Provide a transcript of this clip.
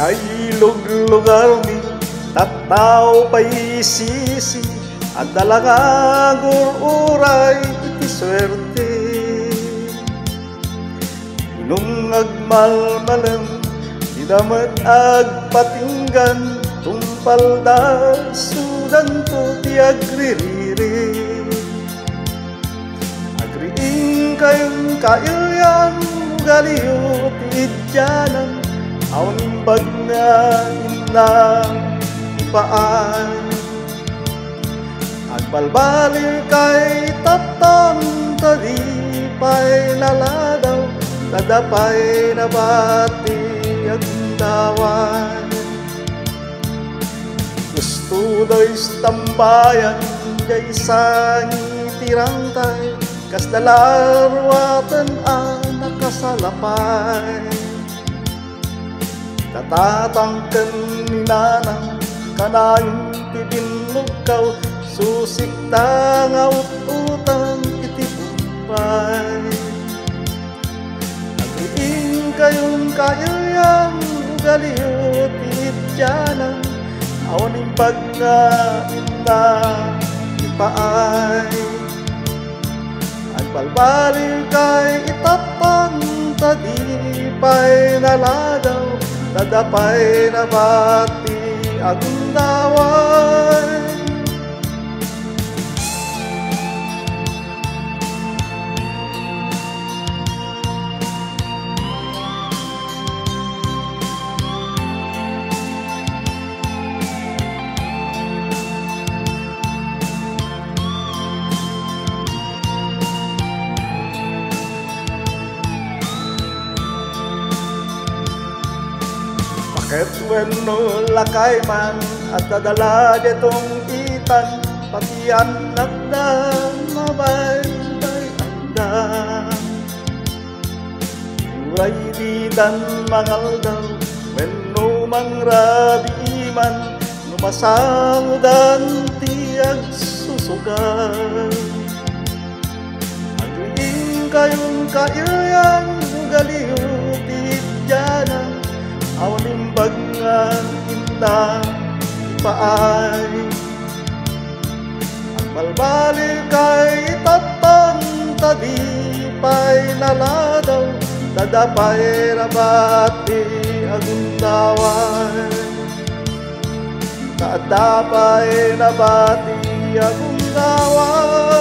Nailog-lugar mi tattao pa'y sisi at dalagang uray iti swerte. Nung agmalmalam di damat agpatinggan tumpal da sudan to ti agririri. Agriing kayong kailyan galiyo ti idyanan awan imbag na inang ipaan. Agbalbalir kay tatang tadi pa'y naladaw tadapay na bati ang dawan. Gusto da'y tambayan jay sang itirantay kas dalarwatan ang nakasalapay. Tatatangkan ni nanang kanayong tibinlugaw susik tangaw utang iti bumbay. Nagriing kayong kailyan galiyo ti idyanan awan imbag na inda ipaay. Agbalbalir kay itatang tadi pa'y naladaw tadapay na bati ang dawan. Ket wenno lakay man at dadala detong itan pati anak na mabay-bay anda. Uray di dan mangal daw wenno mangrabi man numasang dan tiag susugan. Agriing kayong kailyan galiyo ti idyanan awan imbag nga inda ipaay. Ang balbali kay tatang tadi pa'y naladaw dadapay rabati ang dawan. Dadapay nabati ang dawan.